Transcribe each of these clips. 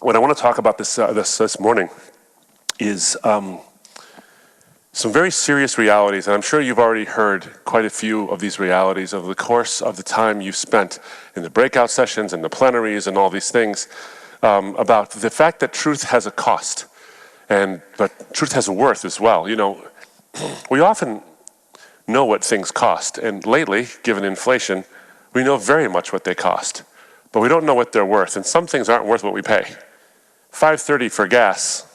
what I want to talk about this morning is some very serious realities, and I'm sure you've already heard quite a few of these realities over the course of the time you've spent in the breakout sessions and the plenaries and all these things, about the fact that truth has a cost, but truth has a worth as well. You know, we often know what things cost, and lately, given inflation, we know very much what they cost, but we don't know what they're worth, and some things aren't worth what we pay. $5.30 for gas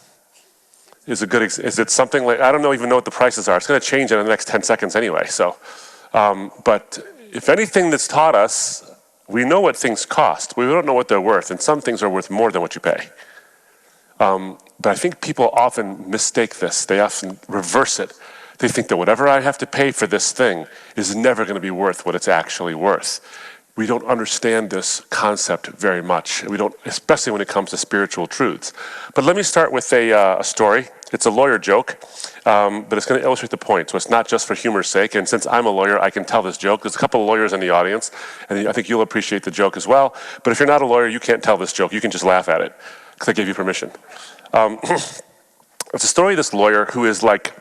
is it something like, I don't even know what the prices are. It's going to change in the next 10 seconds anyway. So, but if anything that's taught us, we know what things cost. We don't know what they're worth, and some things are worth more than what you pay. But I think people often mistake this. They often reverse it. They think that whatever I have to pay for this thing is never going to be worth what it's actually worth. We don't understand this concept very much. We don't, especially when it comes to spiritual truths. But let me start with a story. It's a lawyer joke, but it's going to illustrate the point. So it's not just for humor's sake. And since I'm a lawyer, I can tell this joke. There's a couple of lawyers in the audience, and I think you'll appreciate the joke as well. But if you're not a lawyer, you can't tell this joke. You can just laugh at it, because I gave you permission. It's a story of this lawyer who is like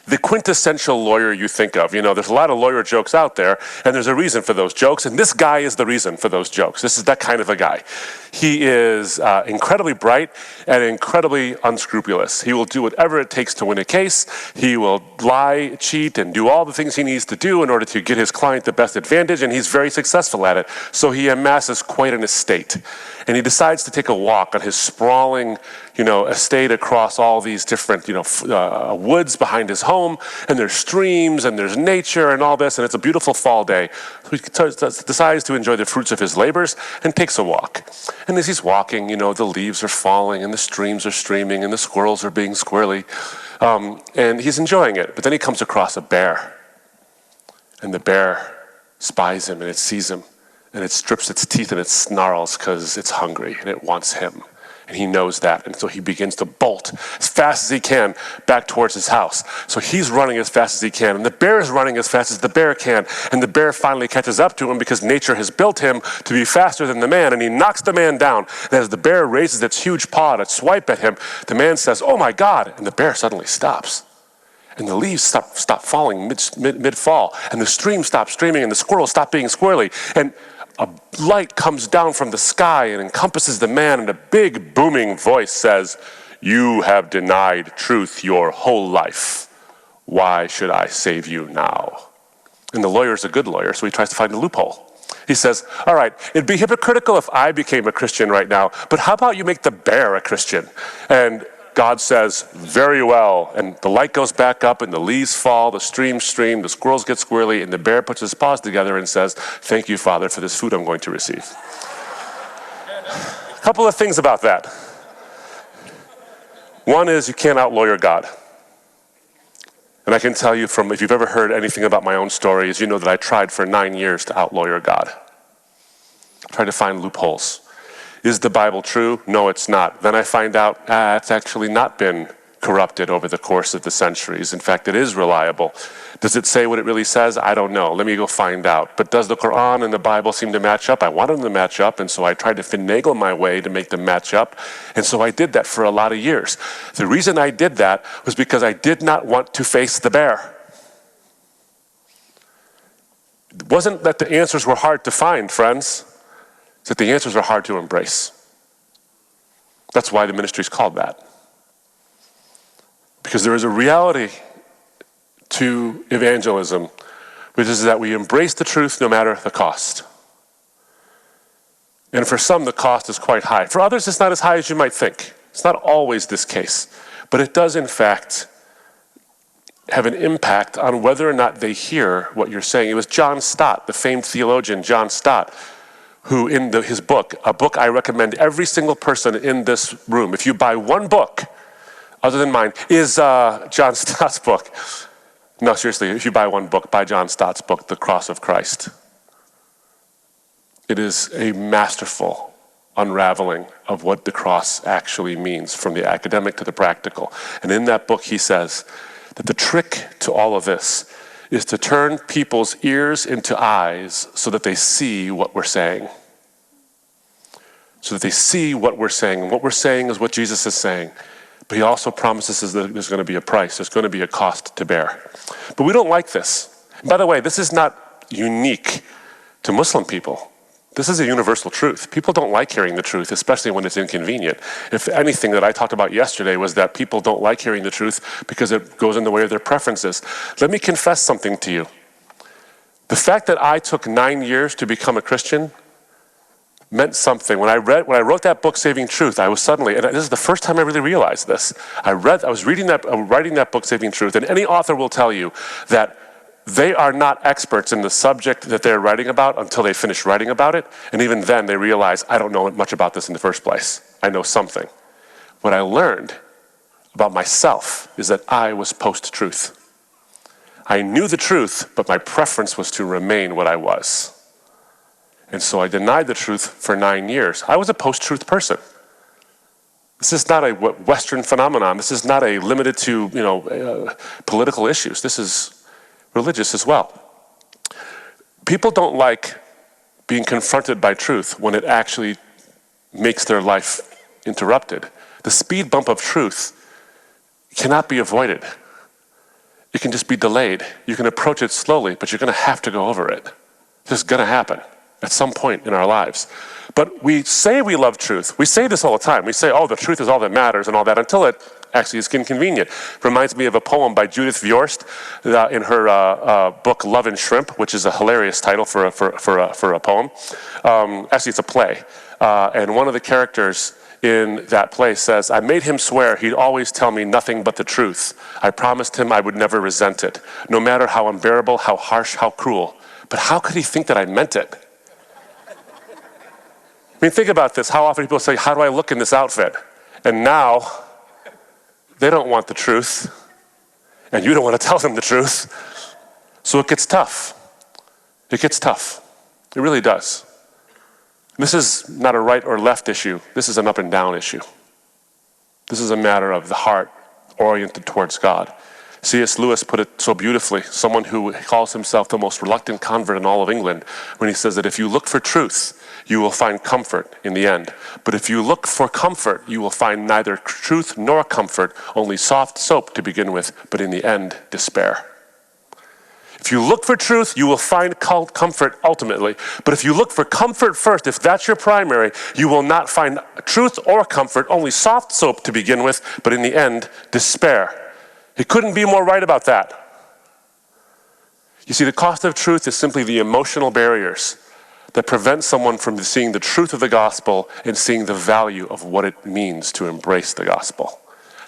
the quintessential lawyer you think of. You know, there's a lot of lawyer jokes out there, and there's a reason for those jokes, and this guy is the reason for those jokes. This is that kind of a guy. He is incredibly bright and incredibly unscrupulous. He will do whatever it takes to win a case. He will lie, cheat, and do all the things he needs to do in order to get his client the best advantage, and he's very successful at it. So he amasses quite an estate. And he decides to take a walk on his sprawling, estate across all these different, woods behind his home, and there's streams, and there's nature, and all this, and it's a beautiful fall day. So he decides to enjoy the fruits of his labors and takes a walk. And as he's walking, the leaves are falling, and the streams are streaming, and the squirrels are being squirrely, and he's enjoying it. But then he comes across a bear, and the bear spies him, and it sees him, and it strips its teeth and it snarls because it's hungry and it wants him. And he knows that, and so he begins to bolt as fast as he can back towards his house. So he's running as fast as he can, and the bear is running as fast as the bear can, and the bear finally catches up to him because nature has built him to be faster than the man, and he knocks the man down. And as the bear raises its huge paw to swipe at him, the man says, "Oh my God," and the bear suddenly stops. And the leaves stop falling mid-fall, and the stream stops streaming, and the squirrels stop being squirrely, and a light comes down from the sky and encompasses the man, and a big booming voice says, "You have denied truth your whole life. Why should I save you now?" And the lawyer's a good lawyer, so he tries to find a loophole. He says, "All right, it'd be hypocritical if I became a Christian right now, but how about you make the bear a Christian?" And God says, "Very well." And the light goes back up, and the leaves fall, the streams stream, the squirrels get squirrely, and the bear puts his paws together and says, "Thank you, Father, for this food I'm going to receive." A couple of things about that. One is you can't out-lawyer God. And I can tell you from, if you've ever heard anything about my own stories, you know that I tried for 9 years to out-lawyer God. I tried to find loopholes. Is the Bible true? No, it's not. Then I find out, it's actually not been corrupted over the course of the centuries. In fact, it is reliable. Does it say what it really says? I don't know. Let me go find out. But does the Quran and the Bible seem to match up? I wanted them to match up, and so I tried to finagle my way to make them match up. And so I did that for a lot of years. The reason I did that was because I did not want to face the bear. It wasn't that the answers were hard to find, friends. It's that the answers are hard to embrace. That's why the ministry is called that. Because there is a reality to evangelism, which is that we embrace the truth no matter the cost. And for some, the cost is quite high. For others, it's not as high as you might think. It's not always this case. But it does, in fact, have an impact on whether or not they hear what you're saying. It was John Stott, the famed theologian John Stott, who in his book, a book I recommend every single person in this room, if you buy one book other than mine, is John Stott's book. No, seriously, if you buy one book, buy John Stott's book, The Cross of Christ. It is a masterful unraveling of what the cross actually means, from the academic to the practical. And in that book, he says that the trick to all of this is to turn people's ears into eyes so that they see what we're saying. so that they see what we're saying. And what we're saying is what Jesus is saying. But he also promises us that there's going to be a price. There's going to be a cost to bear. But we don't like this. And by the way, this is not unique to Muslim people. This is a universal truth. People don't like hearing the truth, especially when it's inconvenient. If anything that I talked about yesterday was that people don't like hearing the truth because it goes in the way of their preferences. Let me confess something to you. The fact that I took 9 years to become a Christian meant something. When I wrote that book, Saving Truth, I was suddenly, and this is the first time I really realized this. I was writing that book, Saving Truth, and any author will tell you that they are not experts in the subject that they're writing about until they finish writing about it, and even then they realize, I don't know much about this in the first place. I know something. What I learned about myself is that I was post-truth. I knew the truth, but my preference was to remain what I was. And so I denied the truth for 9 years. I was a post-truth person. This is not a Western phenomenon. This is not a limited to political issues. This is religious as well. People don't like being confronted by truth when it actually makes their life interrupted. The speed bump of truth cannot be avoided. It can just be delayed. You can approach it slowly, but you're going to have to go over it. This is going to happen at some point in our lives. But we say we love truth. We say this all the time. We say, oh, the truth is all that matters and all that, until it actually is inconvenient. Reminds me of a poem by Judith Viorst in her book Love and Shrimp, which is a hilarious title for a poem. Actually, it's a play. And one of the characters in that play says, I made him swear he'd always tell me nothing but the truth. I promised him I would never resent it, no matter how unbearable, how harsh, how cruel. But how could he think that I meant it? I mean, think about this. How often people say, how do I look in this outfit? And now, they don't want the truth, and you don't want to tell them the truth. So it gets tough. It gets tough. It really does. This is not a right or left issue. This is an up and down issue. This is a matter of the heart oriented towards God. C.S. Lewis put it so beautifully, someone who calls himself the most reluctant convert in all of England, when he says that if you look for truth, you will find comfort in the end. But if you look for comfort, you will find neither truth nor comfort, only soft soap to begin with, but in the end, despair. If you look for truth, you will find comfort ultimately. But if you look for comfort first, if that's your primary, you will not find truth or comfort, only soft soap to begin with, but in the end, despair. He couldn't be more right about that. You see, the cost of truth is simply the emotional barriers that prevent someone from seeing the truth of the gospel and seeing the value of what it means to embrace the gospel.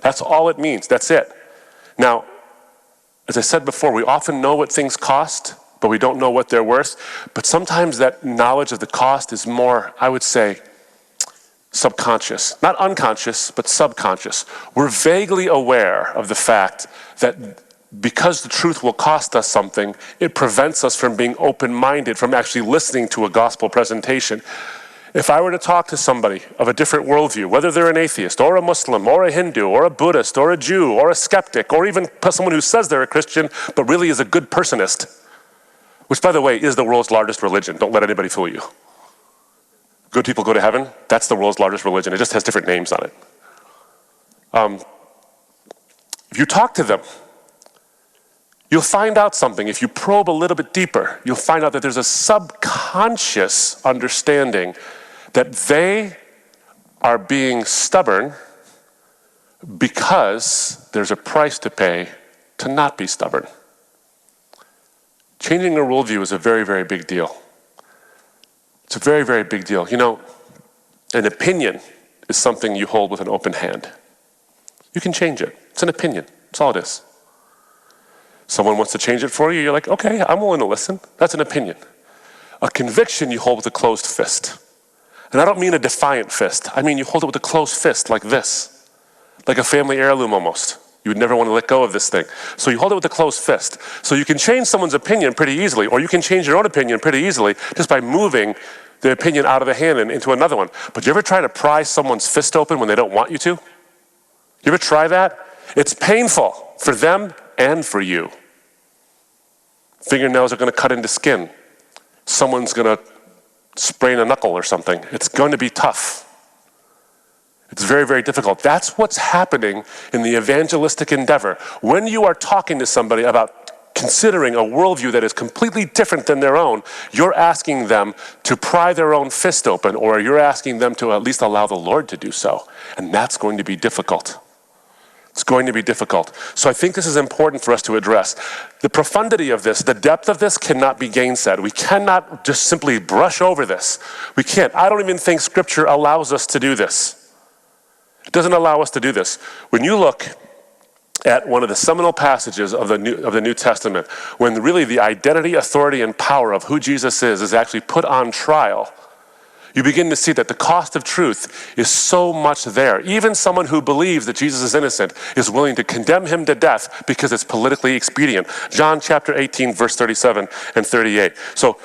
That's all it means. That's it. Now, as I said before, we often know what things cost, but we don't know what they're worth. But sometimes that knowledge of the cost is more, I would say, subconscious. Not unconscious, but subconscious. We're vaguely aware of the fact that because the truth will cost us something, it prevents us from being open-minded, from actually listening to a gospel presentation. If I were to talk to somebody of a different worldview, whether they're an atheist or a Muslim or a Hindu or a Buddhist or a Jew or a skeptic or even someone who says they're a Christian but really is a good personist, which, by the way, is the world's largest religion. Don't let anybody fool you. Good people go to heaven. That's the world's largest religion. It just has different names on it. If you talk to them, you'll find out something. If you probe a little bit deeper, you'll find out that there's a subconscious understanding that they are being stubborn because there's a price to pay to not be stubborn. Changing a worldview is a very, very big deal. It's a very, very big deal. You know, an opinion is something you hold with an open hand. You can change it. It's an opinion. That's all it is. Someone wants to change it for you, you're like, okay, I'm willing to listen. That's an opinion. A conviction you hold with a closed fist. And I don't mean a defiant fist. I mean you hold it with a closed fist like this. Like a family heirloom almost. You would never want to let go of this thing. So you hold it with a closed fist. So you can change someone's opinion pretty easily, or you can change your own opinion pretty easily just by moving the opinion out of the hand and into another one. But you ever try to pry someone's fist open when they don't want you to? You ever try that? It's painful for them and for you. Fingernails are going to cut into skin. Someone's going to sprain a knuckle or something. It's going to be tough. It's very, very difficult. That's what's happening in the evangelistic endeavor. When you are talking to somebody about considering a worldview that is completely different than their own, you're asking them to pry their own fist open, or you're asking them to at least allow the Lord to do so. And that's going to be difficult. It's going to be difficult. So I think this is important for us to address. The profundity of this, the depth of this cannot be gainsaid. We cannot just simply brush over this. We can't. I don't even think Scripture allows us to do this. It doesn't allow us to do this. When you look at one of the seminal passages of the New Testament, when really the identity, authority, and power of who Jesus is actually put on trial, you begin to see that the cost of truth is so much there. Even someone who believes that Jesus is innocent is willing to condemn him to death because it's politically expedient. John chapter 18, verse 37 and 38. So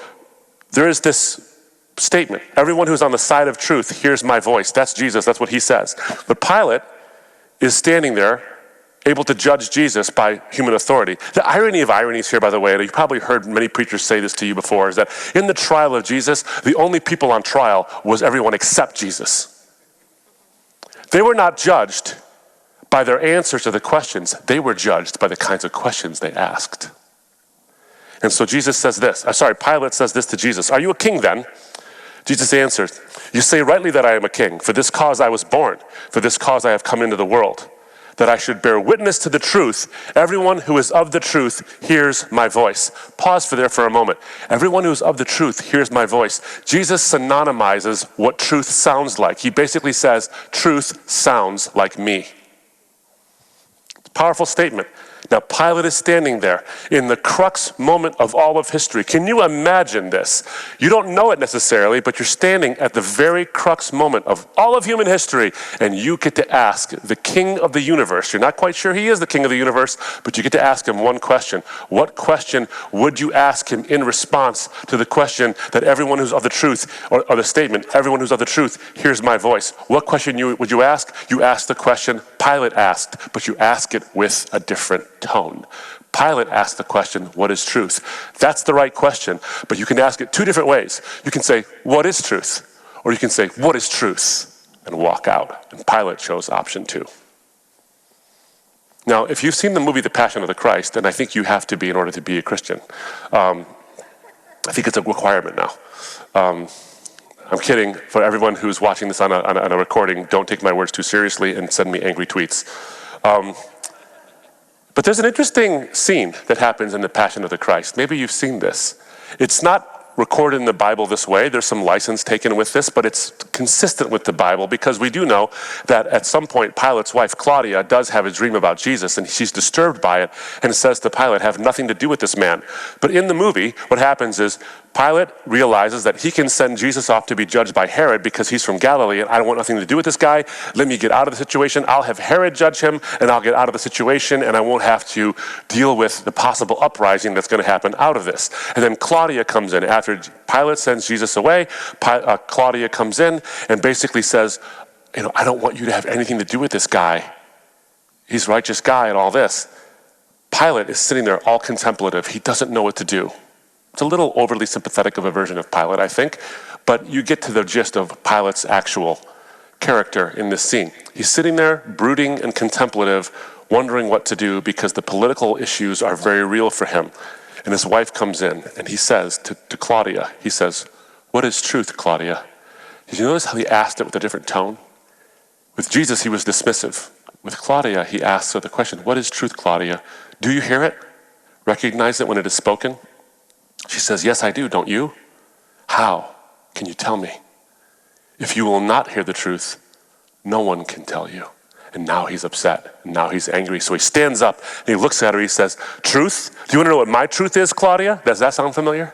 there is this statement. Everyone who's on the side of truth hears my voice. That's Jesus. That's what he says. But Pilate is standing there, able to judge Jesus by human authority. The irony of ironies here, by the way, and you've probably heard many preachers say this to you before, is that in the trial of Jesus, the only people on trial was everyone except Jesus. They were not judged by their answers to the questions. They were judged by the kinds of questions they asked. And so Pilate says this to Jesus. Are you a king then? Jesus answers, you say rightly that I am a king. For this cause I was born. For this cause I have come into the world, that I should bear witness to the truth. Everyone who is of the truth hears my voice. Pause there for a moment. Everyone who is of the truth hears my voice. Jesus synonymizes what truth sounds like. He basically says, truth sounds like me. It's a powerful statement. Now, Pilate is standing there in the crux moment of all of history. Can you imagine this? You don't know it necessarily, but you're standing at the very crux moment of all of human history, and you get to ask the King of the universe. You're not quite sure he is the King of the universe, but you get to ask him one question. What question would you ask him in response to the question that everyone who's of the truth, or the statement, everyone who's of the truth hears my voice? What question would you ask? You ask the question Pilate asked, but you ask it with a different tone. Pilate asked the question, what is truth? That's the right question, but you can ask it two different ways. You can say, what is truth? Or you can say, what is truth? And walk out. And Pilate chose option 2. Now, if you've seen the movie The Passion of the Christ, and I think you have to be in order to be a Christian, I think it's a requirement now. I'm kidding. For everyone who's watching this on a recording, don't take my words too seriously and send me angry tweets. But there's an interesting scene that happens in The Passion of the Christ. Maybe you've seen this. It's not recorded in the Bible this way. There's some license taken with this, but it's consistent with the Bible because we do know that at some point Pilate's wife Claudia does have a dream about Jesus, and she's disturbed by it and says to Pilate, have nothing to do with this man. But in the movie, what happens is Pilate realizes that he can send Jesus off to be judged by Herod because he's from Galilee, and I don't want nothing to do with this guy. Let me get out of the situation. I'll have Herod judge him, and I'll get out of the situation, and I won't have to deal with the possible uprising that's going to happen out of this. And then Claudia comes in. After Pilate sends Jesus away, Claudia comes in and basically says, I don't want you to have anything to do with this guy. He's a righteous guy and all this. Pilate is sitting there all contemplative. He doesn't know what to do. It's a little overly sympathetic of a version of Pilate, I think, but you get to the gist of Pilate's actual character in this scene. He's sitting there brooding and contemplative, wondering what to do because the political issues are very real for him. And his wife comes in and he says to Claudia, he says, what is truth, Claudia? Did you notice how he asked it with a different tone? With Jesus, he was dismissive. With Claudia, he asks her the question, what is truth, Claudia? Do you hear it? Recognize it when it is spoken? She says, yes, I do, don't you? How? Can you tell me? If you will not hear the truth, no one can tell you. And now he's upset. And now he's angry. So he stands up and he looks at her. He says, truth? Do you want to know what my truth is, Claudia? Does that sound familiar?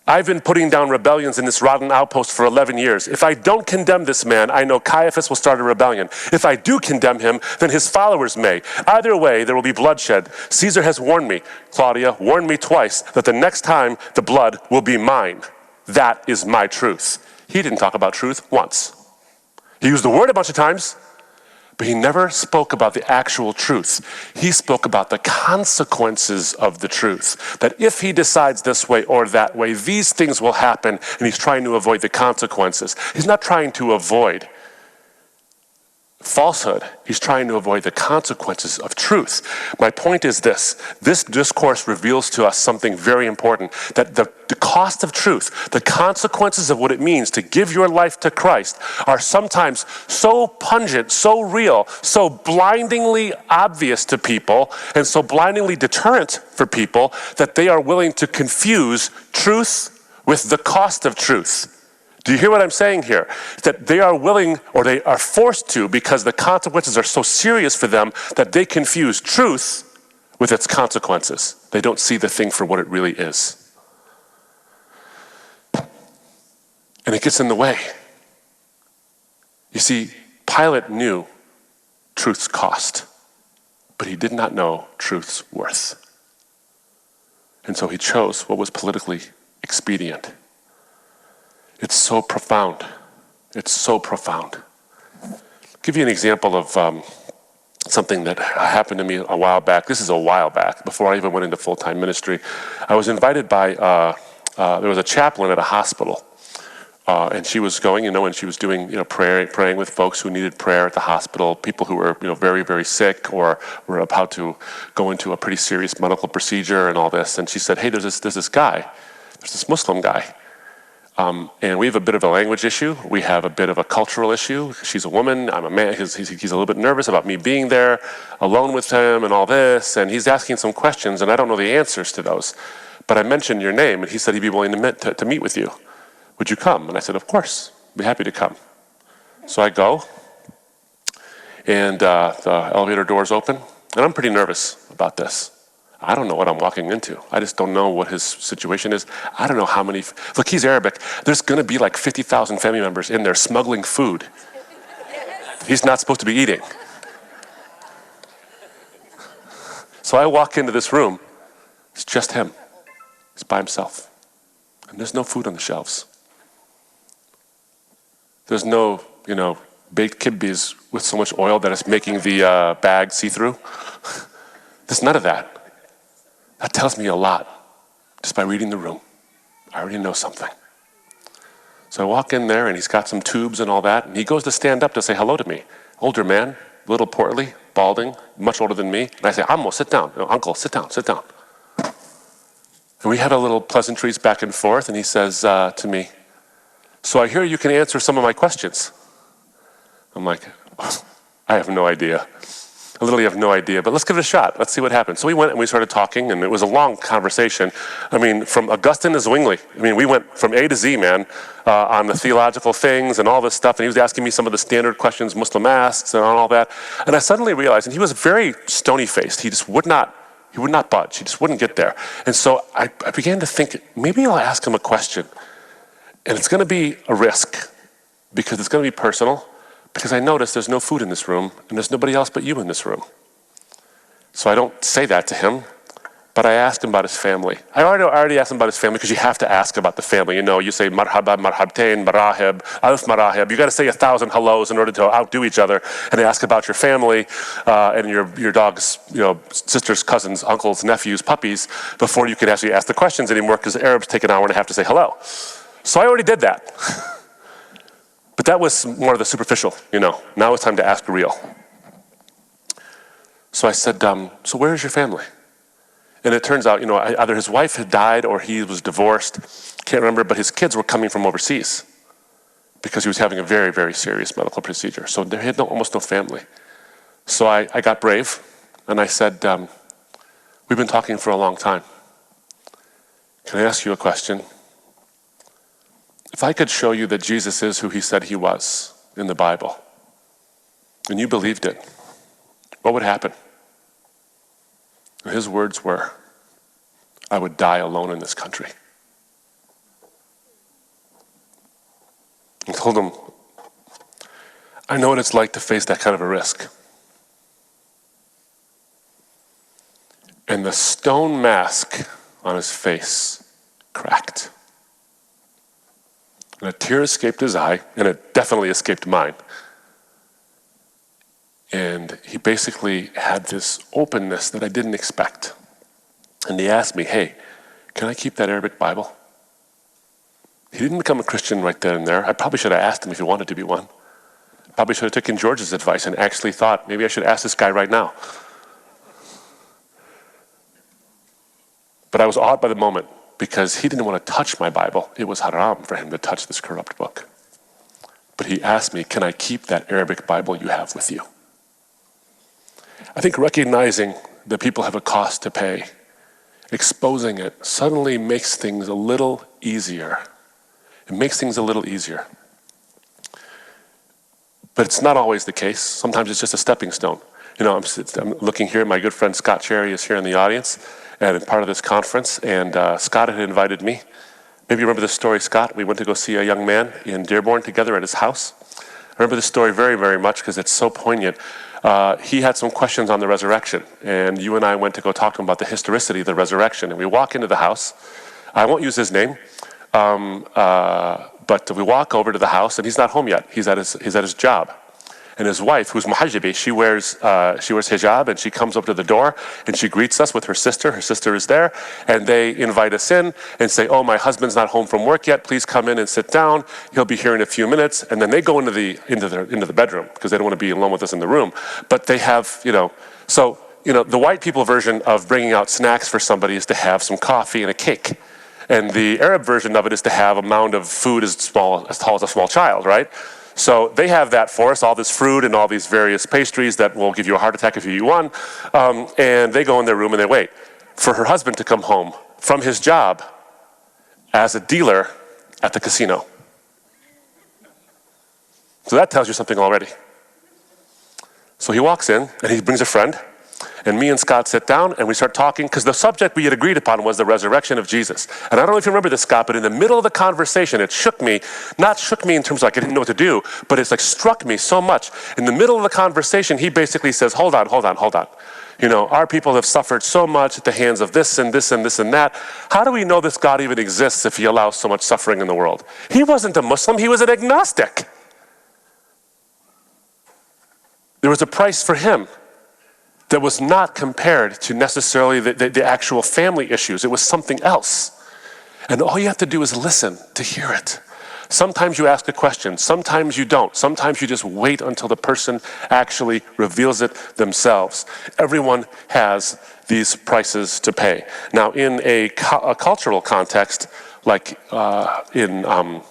I've been putting down rebellions in this rotten outpost for 11 years. If I don't condemn this man, I know Caiaphas will start a rebellion. If I do condemn him, then his followers may. Either way, there will be bloodshed. Caesar has warned me, Claudia, warned me twice, that the next time the blood will be mine. That is my truth. He didn't talk about truth once. He used the word a bunch of times, But he never spoke about the actual truth. He spoke about the consequences of the truth. That if he decides this way or that way, these things will happen, and he's trying to avoid the consequences. He's not trying to avoid falsehood. He's trying to avoid the consequences of truth. My point is this discourse reveals to us something very important, that the cost of truth, the consequences of what it means to give your life to Christ are sometimes so pungent, so real, so blindingly obvious to people, and so blindingly deterrent for people that they are willing to confuse truth with the cost of truth. Do you hear what I'm saying here? That they are willing, or they are forced to, because the consequences are so serious for them, that they confuse truth with its consequences. They don't see the thing for what it really is. And it gets in the way. You see, Pilate knew truth's cost, but he did not know truth's worth. And so he chose what was politically expedient. It's so profound. It's so profound. I'll give you an example of something that happened to me a while back. This is a while back, before I even went into full-time ministry. I was invited by, there was a chaplain at a hospital, and she was going, and she was doing, praying with folks who needed prayer at the hospital, people who were, very, very sick, or were about to go into a pretty serious medical procedure and all this. And she said, hey, there's this Muslim guy. And we have a bit of a language issue. We have a bit of a cultural issue. She's a woman, I'm a man. He's a little bit nervous about me being there alone with him and all this. And he's asking some questions, and I don't know the answers to those. But I mentioned your name, and he said he'd be willing to meet with you. Would you come? And I said, of course, I'd be happy to come. So I go, and the elevator doors open, and I'm pretty nervous about this. I don't know what I'm walking into. I just don't know what his situation is. I don't know how many. Look, he's Arabic. There's going to be like 50,000 family members in there smuggling food. He's not supposed to be eating. So I walk into this room. It's just him. He's by himself. And there's no food on the shelves. There's no, baked kibbehs with so much oil that it's making the bag see-through. There's none of that. That tells me a lot, just by reading the room. I already know something. So I walk in there, and he's got some tubes and all that, and he goes to stand up to say hello to me. Older man, a little portly, balding, much older than me. And I say, Ammo, sit down. Uncle, sit down. And we had a little pleasantries back and forth, and he says to me, so I hear you can answer some of my questions. I'm like, I have no idea. I literally have no idea, but let's give it a shot. Let's see what happens. So we went and we started talking, and it was a long conversation. From Augustine to Zwingli. We went from A to Z, man, on the theological things and all this stuff, and he was asking me some of the standard questions Muslim asks and all that. And I suddenly realized, and he was very stony-faced. He would not budge. He just wouldn't get there. And so I began to think, maybe I'll ask him a question. And it's going to be a risk, because it's going to be personal. Because I noticed there's no food in this room, and there's nobody else but you in this room. So I don't say that to him, but I asked him about his family. I already asked him about his family, because you have to ask about the family. You say marhaba, marhabtain, marahib, alf marahib. You got to say 1,000 hellos in order to outdo each other. And they ask about your family and your dog's, sisters, cousins, uncles, nephews, puppies, before you can actually ask the questions anymore, because the Arabs take an hour and a half to say hello. So I already did that. But that was more of the superficial, Now it's time to ask real. So I said, so where is your family? And it turns out, either his wife had died or he was divorced. Can't remember, but his kids were coming from overseas because he was having a very, very serious medical procedure. So they had almost no family. So I got brave, and I said, we've been talking for a long time. Can I ask you a question? If I could show you that Jesus is who he said he was in the Bible, and you believed it, what would happen? And his words were, I would die alone in this country. I told him, I know what it's like to face that kind of a risk. And the stone mask on his face cracked. And a tear escaped his eye, and it definitely escaped mine. And he basically had this openness that I didn't expect. And he asked me, hey, can I keep that Arabic Bible? He didn't become a Christian right then and there. I probably should have asked him if he wanted to be one. Probably should have taken George's advice and actually thought, maybe I should ask this guy right now. But I was awed by the moment because he didn't want to touch my Bible. It was haram for him to touch this corrupt book. But he asked me, can I keep that Arabic Bible you have with you? I think recognizing that people have a cost to pay, exposing it, suddenly makes things a little easier. It makes things a little easier. But it's not always the case. Sometimes it's just a stepping stone. You know, I'm looking here, my good friend Scott Cherry is here in the audience and part of this conference, and Scott had invited me. Maybe you remember this story, Scott. We went to go see a young man in Dearborn together at his house. I remember this story very, very much because it's so poignant. He had some questions on the resurrection, and you and I went to go talk to him about the historicity of the resurrection. And we walk into the house. I won't use his name, but we walk over to the house, and he's not home yet. He's at his job. And his wife, who's muhajjabi, she wears hijab, and she comes up to the door, and she greets us with her sister. Her sister is there, and they invite us in and say, oh, my husband's not home from work yet. Please come in and sit down. He'll be here in a few minutes. And then they go into the bedroom because they don't want to be alone with us in the room. But they have, the white people version of bringing out snacks for somebody is to have some coffee and a cake. And the Arab version of it is to have a mound of food as tall as a small child, right? So they have that for us, all this fruit and all these various pastries that will give you a heart attack if you eat one. And they go in their room and they wait for her husband to come home from his job as a dealer at the casino. So that tells you something already. So he walks in and he brings a friend. And me and Scott sit down and we start talking because the subject we had agreed upon was the resurrection of Jesus. And I don't know if you remember this, Scott, but in the middle of the conversation, it shook me. Not shook me in terms of like I didn't know what to do, but it's like struck me so much. In the middle of the conversation, he basically says, hold on. You know, our people have suffered so much at the hands of this and this and this and that. How do we know this God even exists if he allows so much suffering in the world? He wasn't a Muslim, he was an agnostic. There was a price for him that was not compared to necessarily the actual family issues. It was something else. And all you have to do is listen to hear it. Sometimes you ask a question, sometimes you don't. Sometimes you just wait until the person actually reveals it themselves. Everyone has these prices to pay. Now, in a cultural context, like in an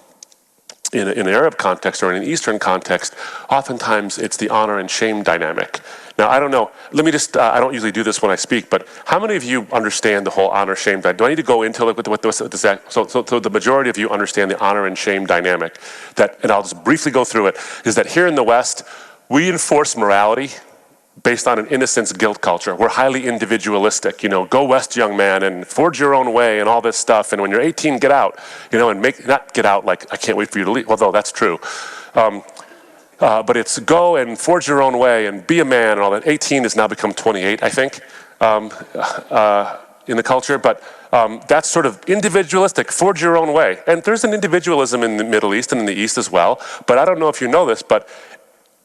Arab context or in an Eastern context, oftentimes it's the honor and shame dynamic. Now, I don't know, let me just, I don't usually do this when I speak, but how many of you understand the whole honor-shame dynamic? Do I need to go into like, what this, so the majority of you understand the honor and shame dynamic, and I'll just briefly go through it, is that here in the West, we enforce morality based on an innocence guilt culture. We're highly individualistic, go west, young man, and forge your own way and all this stuff. And when you're 18, get out, and not get out like, I can't wait for you to leave, although that's true. But it's go and forge your own way and be a man and all that. 18 has now become 28, I think, in the culture. But that's sort of individualistic, forge your own way. And there's an individualism in the Middle East and in the East as well. But I don't know if you know this, but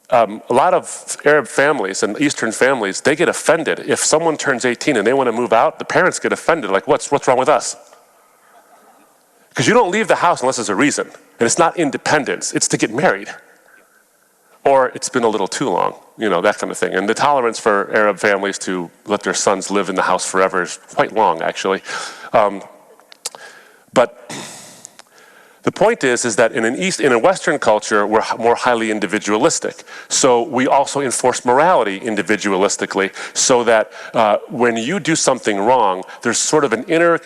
a lot of Arab families and Eastern families, they get offended. If someone turns 18 and they want to move out, the parents get offended. Like, what's wrong with us? Because you don't leave the house unless there's a reason. And it's not independence, it's to get married. Or it's been a little too long, that kind of thing. And the tolerance for Arab families to let their sons live in the house forever is quite long, actually. But the point is that in a Western culture, we're more highly individualistic. So we also enforce morality individualistically, so that when you do something wrong, there's sort of an inner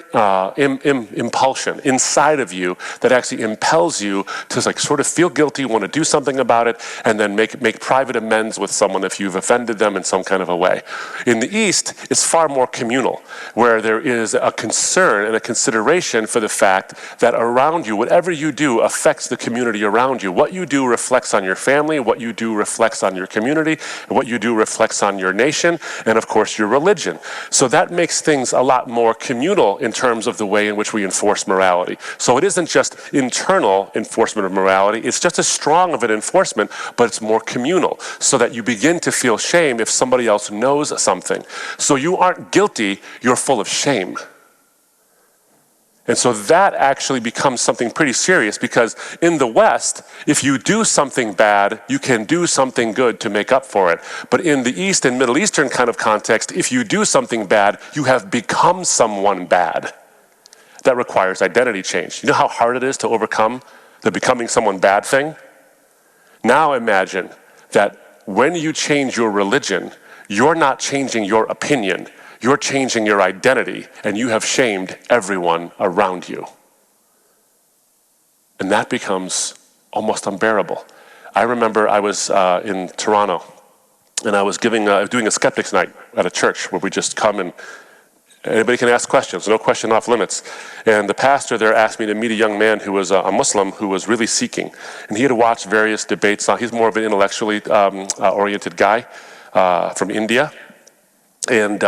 impulsion inside of you that actually impels you to sort of feel guilty, want to do something about it, and then make private amends with someone if you've offended them in some kind of a way. In the East, it's far more communal, where there is a concern and a consideration for the fact that around you, whatever whatever you do affects the community around you. What you do reflects on your family, what you do reflects on your community, and what you do reflects on your nation, and of course your religion. So that makes things a lot more communal in terms of the way in which we enforce morality. So it isn't just internal enforcement of morality, it's just as strong of an enforcement, but it's more communal, so that you begin to feel shame if somebody else knows something. So you aren't guilty, you're full of shame. And so that actually becomes something pretty serious, because in the West, if you do something bad, you can do something good to make up for it. But in the East and Middle Eastern kind of context, if you do something bad, you have become someone bad. That requires identity change. You know how hard it is to overcome the becoming someone bad thing? Now imagine that when you change your religion, you're not changing your opinion. You're changing your identity, and you have shamed everyone around you. And that becomes almost unbearable. I remember I was in Toronto, and I was doing a skeptics night at a church where we just come and anybody can ask questions, no question off limits. And the pastor there asked me to meet a young man who was a Muslim who was really seeking. And he had watched various debates. He's more of an intellectually oriented guy from India. And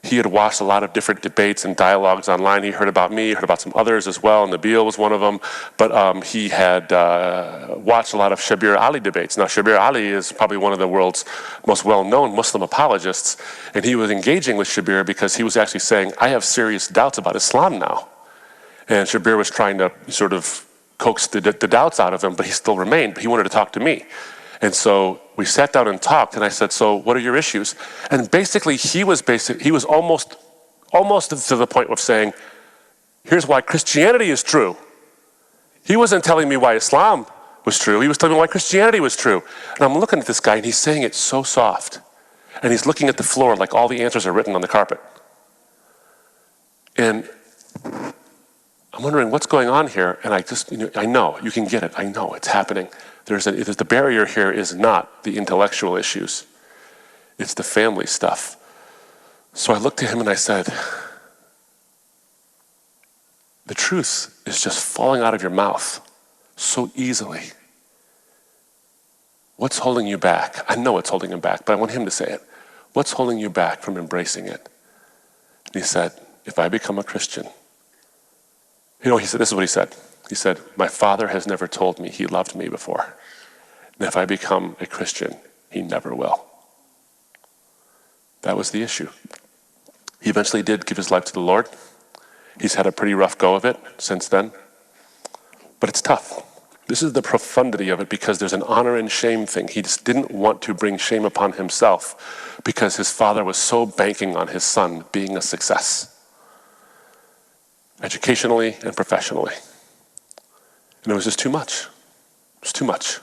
he had watched a lot of different debates and dialogues online. He heard about me, heard about some others as well, and Nabil was one of them. But he had watched a lot of Shabir Ali debates. Now, Shabir Ali is probably one of the world's most well-known Muslim apologists, and he was engaging with Shabir because he was actually saying, I have serious doubts about Islam now. And Shabir was trying to sort of coax the doubts out of him, but he still remained, but he wanted to talk to me. And so we sat down and talked, and I said, so what are your issues? And basically, he was almost to the point of saying, here's why Christianity is true. He wasn't telling me why Islam was true. He was telling me why Christianity was true. And I'm looking at this guy, and he's saying it so soft. And he's looking at the floor like all the answers are written on the carpet. And I'm wondering what's going on here. And I know, you can get it. I know it's happening. The barrier here is not the intellectual issues. It's the family stuff. So I looked at him and I said, the truth is just falling out of your mouth so easily. What's holding you back? I know it's holding him back, but I want him to say it. What's holding you back from embracing it? And he said, if I become a Christian, he said, this is what he said. He said, my father has never told me he loved me before. And if I become a Christian, he never will. That was the issue. He eventually did give his life to the Lord. He's had a pretty rough go of it since then. But it's tough. This is the profundity of it, because there's an honor and shame thing. He just didn't want to bring shame upon himself because his father was so banking on his son being a success, educationally and professionally. And it was just too much. It was too much.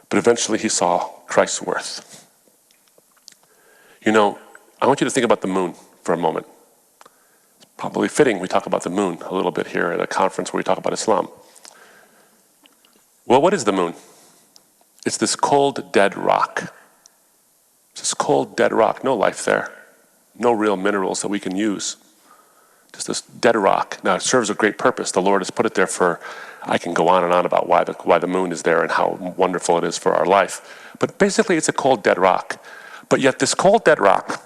But eventually he saw Christ's worth. I want you to think about the moon for a moment. It's probably fitting we talk about the moon a little bit here at a conference where we talk about Islam. Well, what is the moon? It's this cold, dead rock. It's this cold, dead rock. No life there. No real minerals that we can use. Just this dead rock. Now, it serves a great purpose. The Lord has put it there I can go on and on about why the moon is there and how wonderful it is for our life. But basically, it's a cold, dead rock. But yet this cold, dead rock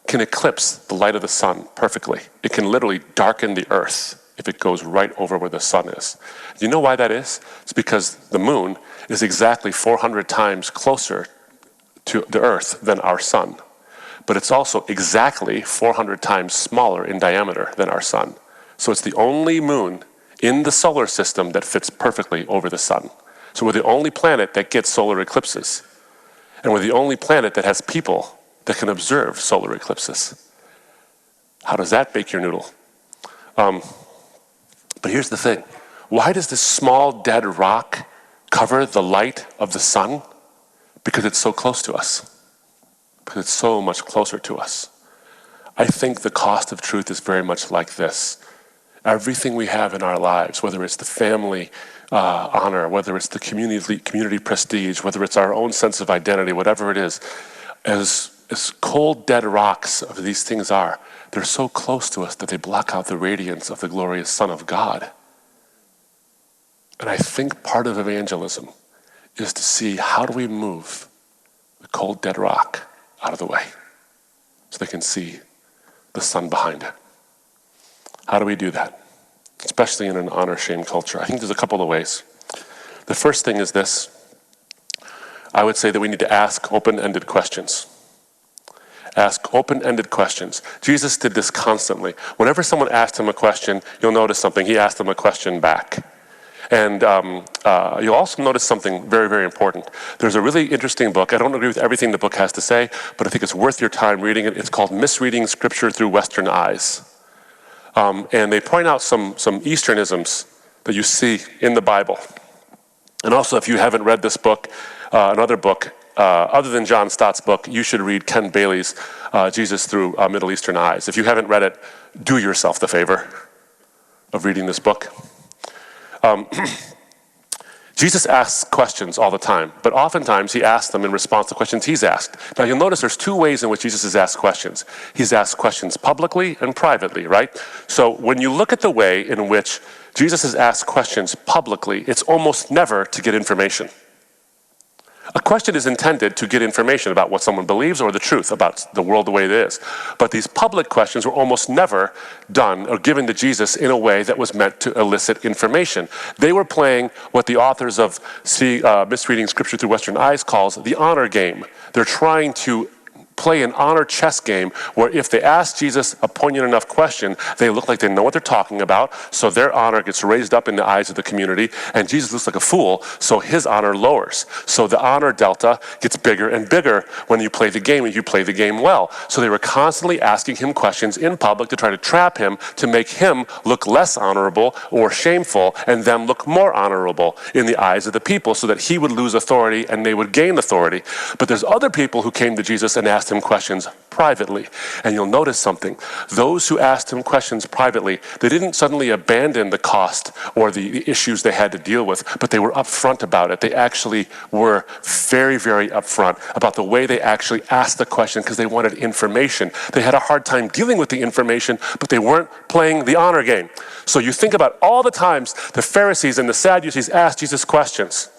can eclipse the light of the sun perfectly. It can literally darken the earth if it goes right over where the sun is. Do you know why that is? It's because the moon is exactly 400 times closer to the earth than our sun. But it's also exactly 400 times smaller in diameter than our sun. So it's the only moon in the solar system that fits perfectly over the sun. So we're the only planet that gets solar eclipses. And we're the only planet that has people that can observe solar eclipses. How does that bake your noodle? But here's the thing. Why does this small dead rock cover the light of the sun? Because it's so close to us. Because it's so much closer to us. I think the cost of truth is very much like this. Everything we have in our lives, whether it's the family honor, whether it's the community prestige, whether it's our own sense of identity, whatever it is, as cold, dead rocks of these things are, they're so close to us that they block out the radiance of the glorious Son of God. And I think part of evangelism is to see, how do we move the cold, dead rock out of the way so they can see the sun behind it? How do we do that? Especially in an honor-shame culture. I think there's a couple of ways. The first thing is this. I would say that we need to ask open-ended questions. Ask open-ended questions. Jesus did this constantly. Whenever someone asked him a question, you'll notice something. He asked them a question back. And you'll also notice something very, very important. There's a really interesting book. I don't agree with everything the book has to say, but I think it's worth your time reading it. It's called Misreading Scripture Through Western Eyes. And they point out some Easternisms that you see in the Bible. And also, if you haven't read this book, another book, other than John Stott's book, you should read Ken Bailey's Jesus Through Middle Eastern Eyes. If you haven't read it, do yourself the favor of reading this book. Jesus asks questions all the time, but oftentimes he asks them in response to questions he's asked. Now you'll notice there's two ways in which Jesus has asked questions. He's asked questions publicly and privately, right? So when you look at the way in which Jesus has asked questions publicly, it's almost never to get information. A question is intended to get information about what someone believes or the truth about the world the way it is. But these public questions were almost never done or given to Jesus in a way that was meant to elicit information. They were playing what the authors of Misreading Scripture Through Western Eyes calls the honor game. They're trying to play an honor chess game where if they ask Jesus a poignant enough question, they look like they know what they're talking about, so their honor gets raised up in the eyes of the community, and Jesus looks like a fool, so his honor lowers. So the honor delta gets bigger and bigger when you play the game, and you play the game well. So they were constantly asking him questions in public to try to trap him, to make him look less honorable or shameful, and them look more honorable in the eyes of the people, so that he would lose authority and they would gain authority. But there's other people who came to Jesus and asked him questions privately. And you'll notice something. Those who asked him questions privately, they didn't suddenly abandon the cost or the issues they had to deal with, but they were upfront about it. They actually were very, very upfront about the way they actually asked the question because they wanted information. They had a hard time dealing with the information, but they weren't playing the honor game. So you think about all the times the Pharisees and the Sadducees asked Jesus questions.